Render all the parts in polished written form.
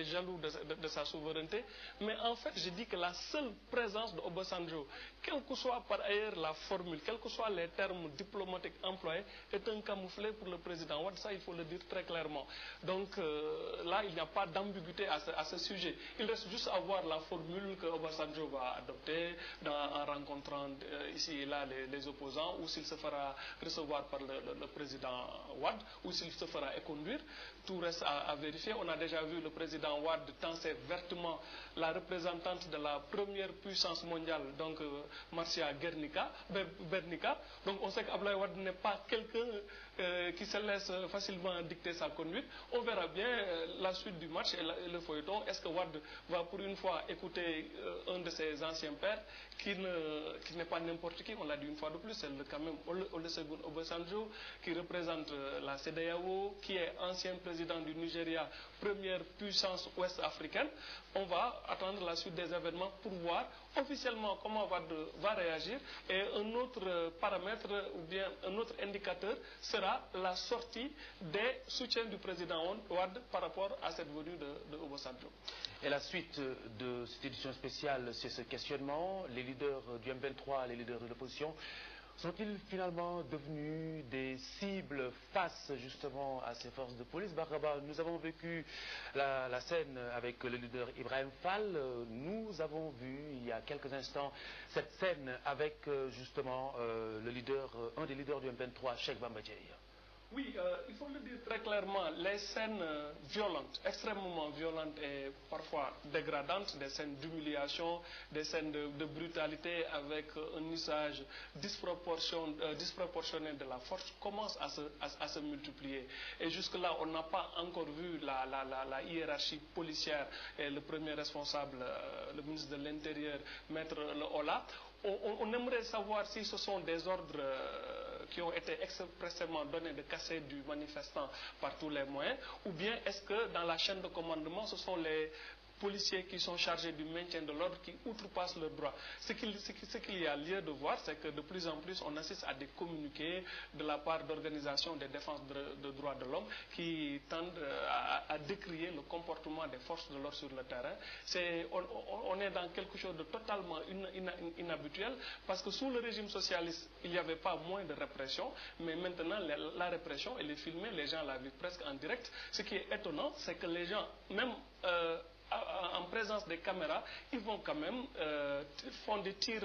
est jaloux de sa souveraineté, mais en fait, je dis que la seule présence de Obasanjo, quelle que soit par ailleurs la formule, quels que soient les termes diplomatiques employés, est un camouflet pour le président Wade, ça il faut le dire très clairement. Donc là, il n'y a pas d'ambiguïté à ce sujet. Il reste juste à voir la formule que Obasanjo va adopter en rencontrant ici et là les opposants, ou s'il se fera recevoir par le président Wade, ou s'il se fera éconduire. Tout reste à vérifier. On a déjà vu le président Wade danser vertement la représentante de la première puissance mondiale, donc Marcia Bernica. Donc on sait qu'Abdoulaye Wade n'est pas quelqu'un qui se laisse facilement dicter sa conduite. On verra bien la suite du match et le feuilleton. Est-ce que Wade va pour une fois écouter un de ses anciens pères qui n'est pas n'importe qui, on l'a dit une fois de plus, c'est quand même Olusegun Obasanjo, qui représente la CEDEAO, qui est ancien président du Nigeria, première puissance ouest-africaine. On va attendre la suite des événements pour voir officiellement comment Wade va réagir. Et un autre paramètre ou bien un autre indicateur sera la sortie des soutiens du président Wade par rapport à cette venue de Obasanjo. Et la suite de cette édition spéciale, c'est ce questionnement. Les leaders du M23, les leaders de l'opposition, sont-ils finalement devenus des cibles face justement à ces forces de police? Baraba, nous avons vécu la scène avec le leader Ibrahim Fall. Nous avons vu il y a quelques instants cette scène avec justement un des leaders du M23, Cheikh Bamba Dièye. Oui, il faut le dire très clairement, les scènes violentes, extrêmement violentes et parfois dégradantes, des scènes d'humiliation, des scènes de brutalité avec un usage disproportionné de la force commencent à se multiplier. Et jusque-là, on n'a pas encore vu la hiérarchie policière et le premier responsable, le ministre de l'Intérieur, mettre le holà. On aimerait savoir si ce sont des ordres qui ont été expressément donnés de casser du manifestant par tous les moyens, ou bien est-ce que dans la chaîne de commandement, ce sont les policiers qui sont chargés du maintien de l'ordre qui outrepassent leurs droits. Ce qu'il y a lieu de voir, c'est que de plus en plus, on assiste à des communiqués de la part d'organisations de défense de droits de l'homme qui tendent à décrier le comportement des forces de l'ordre sur le terrain. On est dans quelque chose de totalement inhabituel, parce que sous le régime socialiste, il n'y avait pas moins de répression, mais maintenant, la répression, elle est filmée, les gens la vivent presque en direct. Ce qui est étonnant, c'est que les gens, même en présence des caméras, ils vont quand même font des tirs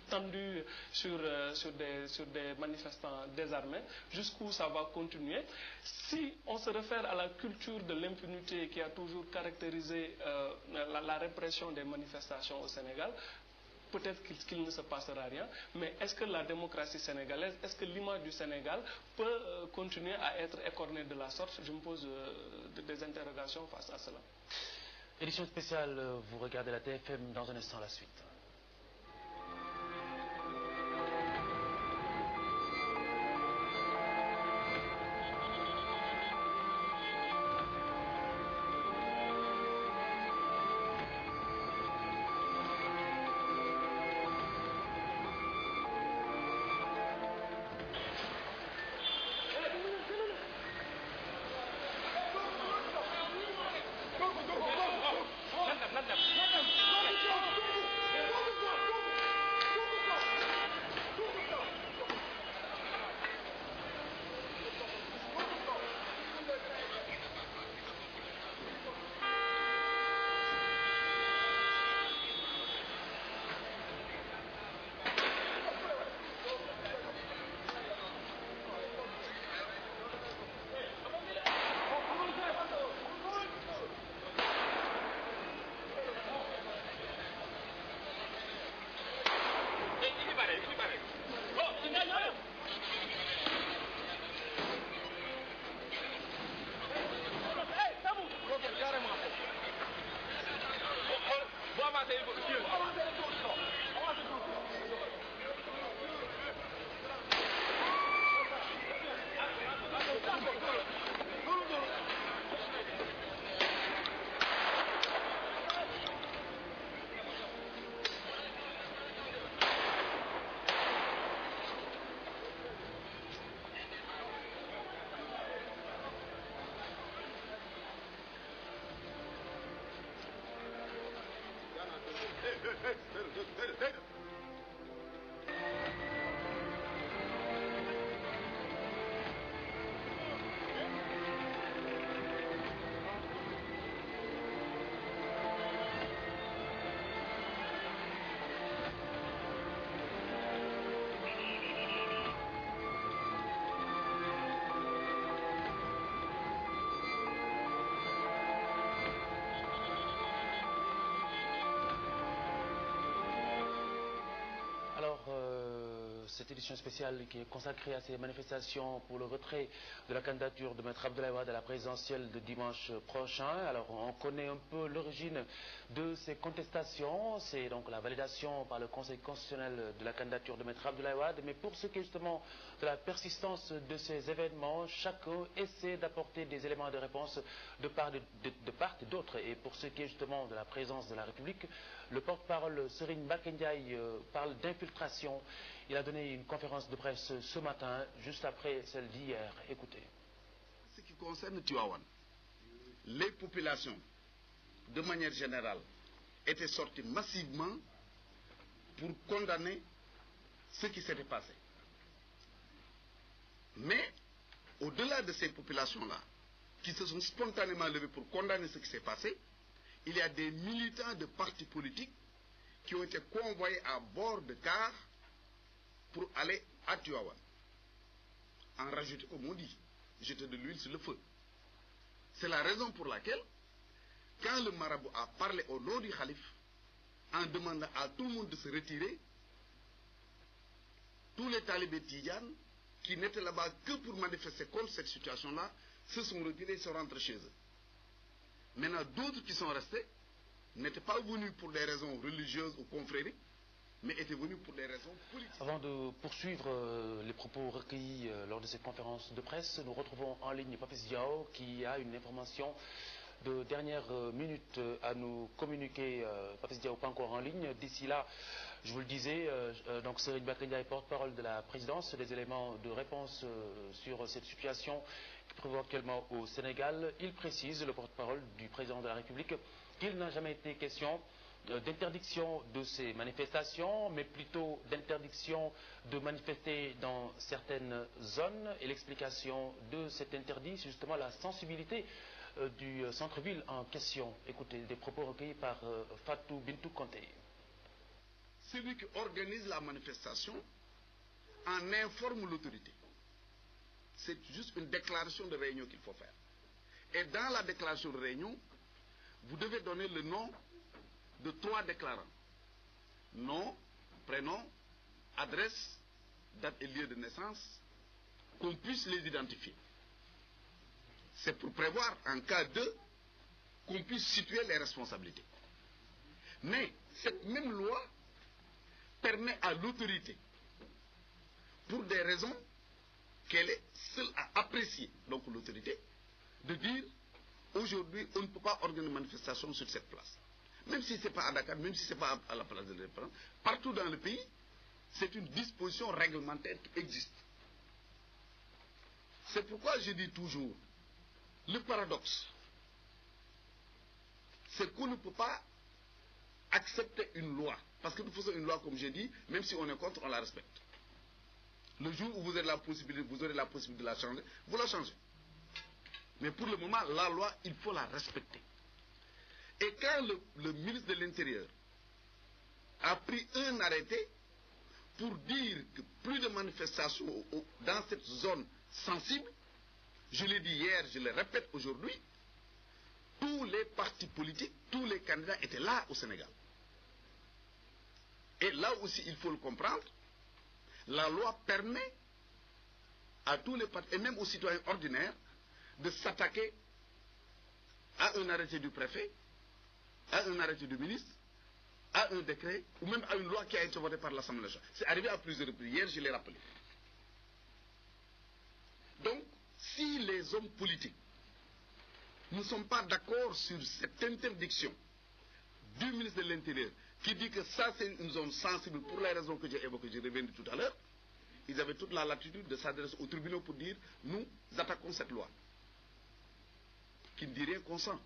tendus sur des manifestants désarmés. Jusqu'où ça va continuer? Si on se réfère à la culture de l'impunité qui a toujours caractérisé la répression des manifestations au Sénégal, peut-être qu'il ne se passera rien, mais est-ce que la démocratie sénégalaise, est-ce que l'image du Sénégal peut continuer à être écornée de la sorte? Je me pose des interrogations face à cela. Édition spéciale, vous regardez la TFM, dans un instant la suite. Cette édition spéciale qui est consacrée à ces manifestations pour le retrait de la candidature de Maître Abdoulaye Wade à la présidentielle de dimanche prochain. Alors on connaît un peu l'origine de ces contestations, c'est donc la validation par le Conseil constitutionnel de la candidature de Maître Abdoulaye Wade, mais pour ce qui est justement de la persistance de ces événements, chacun essaie d'apporter des éléments de réponse de part et d'autre. Et pour ce qui est justement de la présence de la République, le porte-parole Serigne Mbacké Ndiaye parle d'infiltration. Il a donné une conférence de presse ce matin, juste après celle d'hier. Écoutez. Ce qui concerne Tivaouane, les populations, de manière générale, étaient sorties massivement pour condamner ce qui s'était passé. Mais, au-delà de ces populations-là, qui se sont spontanément levées pour condamner ce qui s'est passé, il y a des militants de partis politiques qui ont été convoyés à bord de cars pour aller à Tivaouane. En rajouter, comme on dit, jeter de l'huile sur le feu. C'est la raison pour laquelle, quand le marabout a parlé au nom du calife, en demandant à tout le monde de se retirer, tous les talibés tidjanes, qui n'étaient là-bas que pour manifester contre cette situation-là, se sont retirés et sont rentrés chez eux. Maintenant, d'autres qui sont restés n'étaient pas venus pour des raisons religieuses ou confrériques, mais étaient venus pour des raisons politiques. Avant de poursuivre les propos recueillis lors de cette conférence de presse, nous retrouvons en ligne Papis Diao qui a une information de dernière minute à nous communiquer. Papis Diao pas encore en ligne. D'ici là, je vous le disais, donc Serigne Mbacké Ndiaye, porte-parole de la présidence, des éléments de réponse sur cette situation qui prévaut actuellement au Sénégal. Il précise, le porte-parole du président de la République, qu'il n'a jamais été question d'interdiction de ces manifestations, mais plutôt d'interdiction de manifester dans certaines zones. Et l'explication de cet interdit, c'est justement la sensibilité du centre-ville en question. Écoutez, des propos recueillis par Fatou Bintou Konté. Celui qui organise la manifestation en informe l'autorité. C'est juste une déclaration de réunion qu'il faut faire. Et dans la déclaration de réunion, vous devez donner le nom de 3 déclarants. Nom, prénom, adresse, date et lieu de naissance, qu'on puisse les identifier. C'est pour prévoir, en cas de, qu'on puisse situer les responsabilités. Mais cette même loi permet à l'autorité, pour des raisons qu'elle est seule à apprécier, donc l'autorité, de dire aujourd'hui on ne peut pas organiser une manifestation sur cette place. Même si ce n'est pas à Dakar, même si ce n'est pas à la place de l'indépendance, partout dans le pays, c'est une disposition réglementaire qui existe. C'est pourquoi je dis toujours, le paradoxe, c'est qu'on ne peut pas accepter une loi. Parce que nous faisons une loi, comme j'ai dit, même si on est contre, on la respecte. Le jour où vous aurez la possibilité de la changer, vous la changez. Mais pour le moment, la loi, il faut la respecter. Et quand le ministre de l'Intérieur a pris un arrêté pour dire que plus de manifestations dans cette zone sensible, je l'ai dit hier, je le répète aujourd'hui, tous les partis politiques, tous les candidats étaient là au Sénégal. Et là aussi, il faut le comprendre, la loi permet à tous les partis, et même aux citoyens ordinaires, de s'attaquer à un arrêté du préfet, à un arrêté du ministre, à un décret, ou même à une loi qui a été votée par l'Assemblée nationale. C'est arrivé à plusieurs reprises. Hier, je l'ai rappelé. Donc, si les hommes politiques ne sont pas d'accord sur cette interdiction du ministre de l'Intérieur, qui dit que ça c'est une zone sensible pour les raisons que j'ai évoquées, j'ai revenu tout à l'heure, ils avaient toute la latitude de s'adresser aux tribunaux pour dire nous attaquons cette loi, qui ne dit rien consent.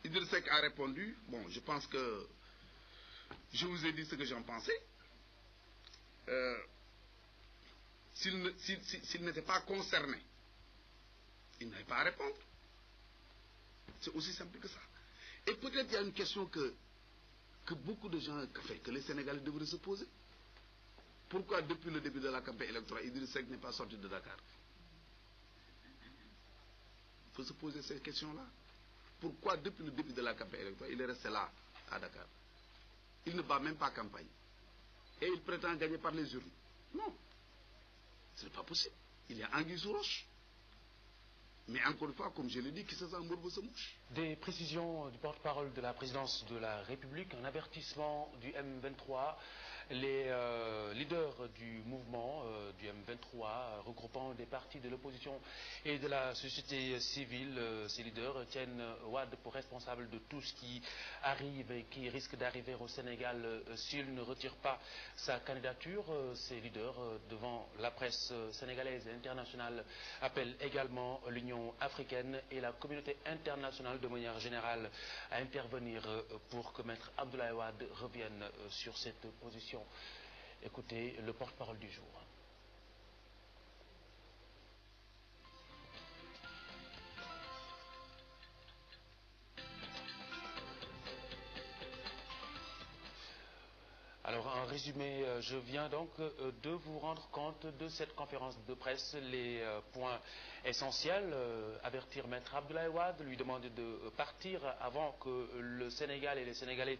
Idriss Seck a répondu, bon, je pense que Je vous ai dit ce que j'en pensais. S'il n'était pas concerné, il n'avait pas à répondre. C'est aussi simple que ça. Et peut-être il y a une question que beaucoup de gens, que les Sénégalais devraient se poser. Pourquoi depuis le début de la campagne électorale, Idriss Seck n'est pas sorti de Dakar? Il faut se poser ces questions-là. Pourquoi depuis le début de la campagne électorale, il est resté là, à Dakar? Il ne bat même pas campagne. Et il prétend gagner par les urnes. Non. Ce n'est pas possible. Il y a anguille sous roche. Mais encore une fois, comme je l'ai dit, qui se sent morve se mouche. Des précisions du porte-parole de la présidence de la République, un avertissement du M23. Les leaders du mouvement du M23, regroupant des partis de l'opposition et de la société civile, ces leaders tiennent Wade pour responsable de tout ce qui arrive et qui risque d'arriver au Sénégal s'il ne retire pas sa candidature. Ces leaders, devant la presse sénégalaise et internationale, appellent également l'Union africaine et la communauté internationale de manière générale à intervenir pour que Maître Abdoulaye Wade revienne sur cette position. Écoutez le porte-parole du jour. Alors, en résumé, je viens donc de vous rendre compte de cette conférence de presse, les points essentiels, avertir Maître Abdoulaye Wade, lui demander de partir avant que le Sénégal et les Sénégalais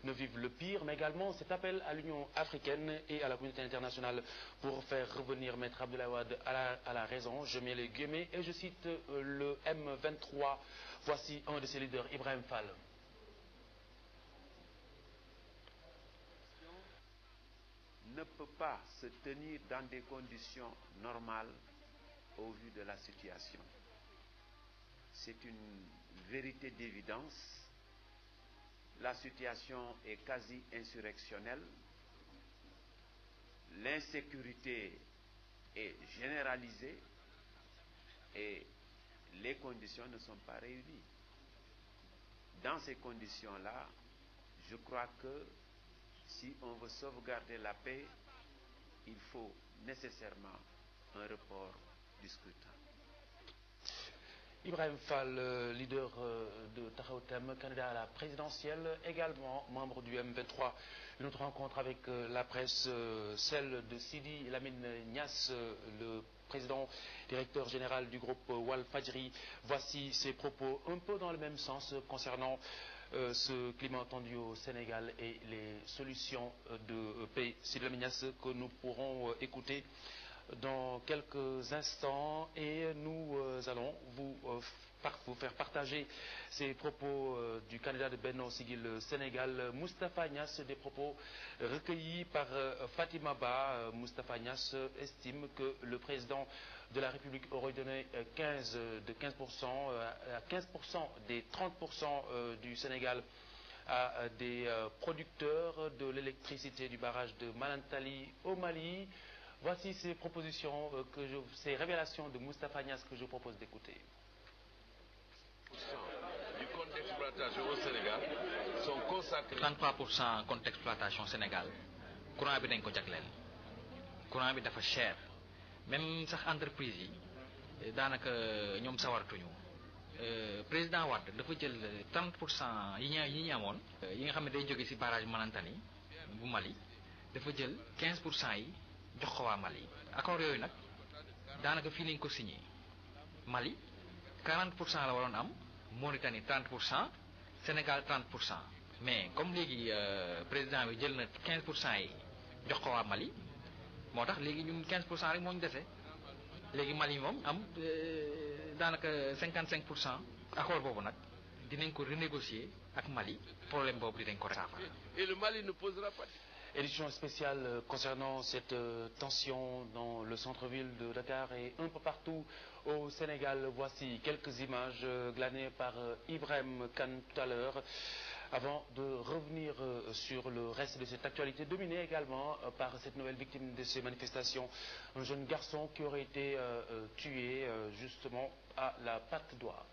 ne vivent le pire, mais également cet appel à l'Union africaine et à la communauté internationale pour faire revenir Maître Abdoulaye Wade à la raison. Je mets les guillemets et je cite le M23. Voici un de ses leaders, Ibrahim Fall. Ne peut pas se tenir dans des conditions normales au vu de la situation. C'est une vérité d'évidence. La situation est quasi insurrectionnelle. L'insécurité est généralisée et les conditions ne sont pas réunies. Dans ces conditions-là, je crois que si on veut sauvegarder la paix, il faut nécessairement un report du scrutin. Ibrahim Fall, leader de Taxawu Thème, candidat à la présidentielle, également membre du M23. Une autre rencontre avec la presse, celle de Sidi Lamine Niasse, le président directeur général du groupe Walfadjri. Voici ses propos un peu dans le même sens concernant ce climat tendu au Sénégal et les solutions de paix. Sidi Lamine Niasse que nous pourrons écouter dans quelques instants et nous allons vous faire partager ces propos du candidat de Benno Siggil Sénégal, Moustapha Niasse, des propos recueillis par Fatima Ba. Moustapha Niasse estime que le président de la République aurait donné 15% à 15% des 30% du Sénégal à des producteurs de l'électricité du barrage de Manantali au Mali. Voici ces propositions, ces révélations de Moustapha Niasse que je vous propose d'écouter. Du compte d'exploitation au Sénégal sont consacrés. 33% compte d'exploitation Sénégal courant bi dañ ko jagleel courant bi dafa cher même sax entreprise yi daanaka ñoom sawartuñu président Wade dafa jël 30% yi ñu amoon yi nga xam ne day jóge ci barrage Manantali bu Mali dafa jël 15% yi jox ko waa Mali. accord yooyu nag daanaka fii lañ ko signé Mali 40% la waroon am Mauritanie 30% Sénégal 30%. mais comme léegi président bi jël na 15% yi jox ko waa Mali moo tax léegi ñun 15% rek moo ñu dese léegi Mali moom am daanaka 55%. accord boobu nag dinañ ko renégocier ak Mali problème boobu dinañ ko saafara. Et le Mali ne posera pas. Édition spéciale concernant cette tension dans le centre-ville de Dakar et un peu partout au Sénégal. Voici quelques images glanées par Ibrahim Kane tout à l'heure. Avant de revenir sur le reste de cette actualité, dominée également par cette nouvelle victime de ces manifestations, un jeune garçon qui aurait été tué justement à la Patte d'Oie.